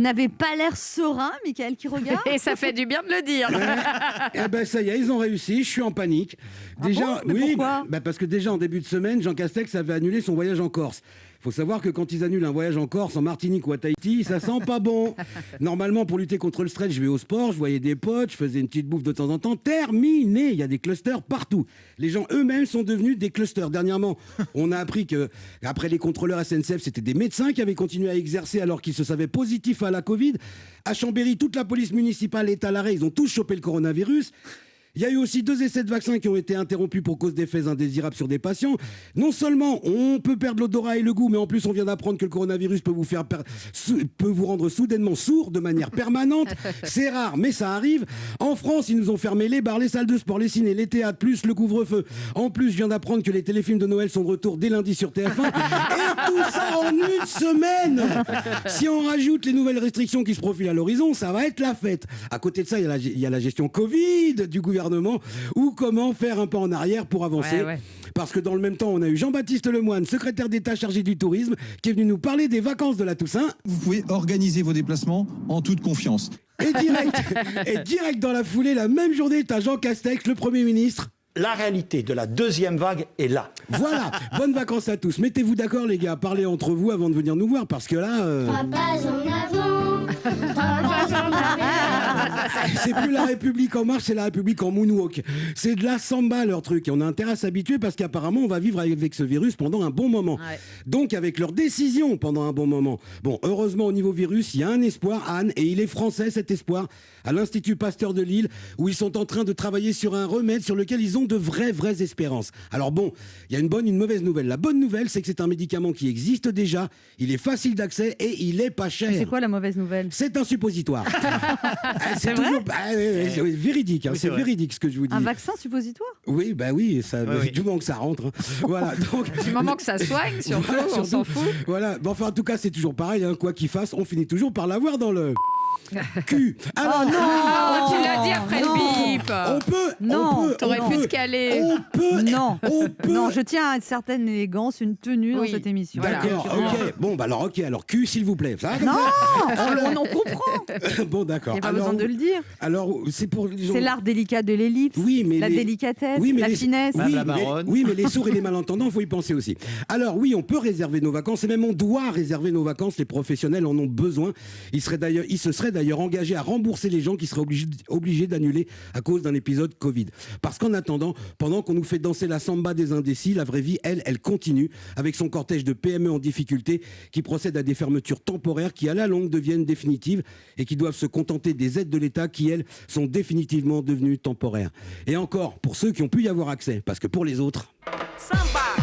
n'avez pas l'air serein, Mickaël qui regarde. Et ça fait du bien de le dire. Eh ben ça y est, ils ont réussi, je suis en panique. Déjà, bon, mais pourquoi parce que déjà en début de semaine, Jean Castex avait annulé son voyage en Corse. Il faut savoir que quand ils annulent un voyage en Corse, en Martinique ou à Tahiti, ça sent pas bon. Normalement, pour lutter contre le stress, je vais au sport, je voyais des potes, je faisais une petite bouffe de temps en temps. Terminé, il y a des clusters partout. Les gens eux-mêmes sont devenus des clusters. Dernièrement, on a appris que après les contrôleurs SNCF, c'était des médecins qui avaient continué à exercer alors qu'ils se savaient positifs à la Covid. À Chambéry, toute la police municipale est à l'arrêt, ils ont tous chopé le coronavirus. Il y a eu aussi 2 essais de vaccins qui ont été interrompus pour cause d'effets indésirables sur des patients. Non seulement on peut perdre l'odorat et le goût, mais en plus on vient d'apprendre que le coronavirus peut vous rendre soudainement sourd de manière permanente. C'est rare, mais ça arrive. En France, ils nous ont fermé les bars, les salles de sport, les ciné, les théâtres, plus le couvre-feu. En plus, je viens d'apprendre que les téléfilms de Noël sont de retour dès lundi sur TF1. Et tout ça en une semaine. Si on rajoute les nouvelles restrictions qui se profilent à l'horizon, ça va être la fête. À côté de ça, il y a la gestion Covid du gouvernement, ou comment faire un pas en arrière pour avancer. Ouais. Parce que dans le même temps, on a eu Jean-Baptiste Lemoyne, secrétaire d'État chargé du tourisme, qui est venu nous parler des vacances de la Toussaint. Vous pouvez organiser vos déplacements en toute confiance. Et direct dans la foulée, la même journée, t'as Jean Castex, le Premier ministre. La réalité de la deuxième vague est là. Voilà, bonnes vacances à tous. Mettez-vous d'accord les gars, parlez entre vous avant de venir nous voir, parce que là... 3 pas en avant, 3 pas en arrière. C'est plus la République en marche, c'est la République en moonwalk. C'est de la samba leur truc. Et on a intérêt à s'habituer parce qu'apparemment on va vivre avec ce virus pendant un bon moment. Ouais. Donc avec leurs décisions pendant un bon moment. Bon, heureusement au niveau virus, il y a un espoir, Anne, et il est français cet espoir, à l'Institut Pasteur de Lille, où ils sont en train de travailler sur un remède sur lequel ils ont de vraies espérances. Alors bon, il y a une bonne et une mauvaise nouvelle. La bonne nouvelle, c'est que c'est un médicament qui existe déjà, il est facile d'accès et il est pas cher. C'est quoi la mauvaise nouvelle? C'est un suppositoire. C'est vrai toujours... c'est véridique, hein, oui, c'est véridique ce que je vous dis. Un vaccin suppositoire? Oui, bah oui, ça, du moment que ça rentre. Hein. Voilà, donc... Du moment que ça soigne, surtout, voilà, on s'en fout. Voilà, bon, enfin en tout cas c'est toujours pareil, hein, quoi qu'il fasse, on finit toujours par l'avoir dans le... cul. Alors, oh non, tu l'as dit après le bip. On peut. Non, t'aurais pu te caler. On peut. Non, je tiens à une certaine élégance, une tenue dans cette émission. D'accord, ok. Bon, bah alors, ok, alors cul, s'il vous plaît. Ça, non, on en comprend. Bon, d'accord. Il n'y a pas besoin de le dire. Alors, c'est pour les gens... C'est l'art délicat de l'ellipse, la délicatesse, la finesse. Oui, mais les sourds et les malentendants, il faut y penser aussi. Alors, oui, on peut réserver nos vacances, et même on doit réserver nos vacances. Les professionnels en ont besoin. Ils se seraient d'ailleurs engagés à rembourser les gens qui seraient obligés d'annuler à cause d'un épisode Covid. Parce qu'en attendant, pendant qu'on nous fait danser la samba des indécis, la vraie vie, elle continue avec son cortège de PME en difficulté qui procède à des fermetures temporaires qui, à la longue, deviennent définitives et qui doivent se contenter des aides de l'État qui, elles, sont définitivement devenues temporaires. Et encore, pour ceux qui ont pu y avoir accès, parce que pour les autres... Samba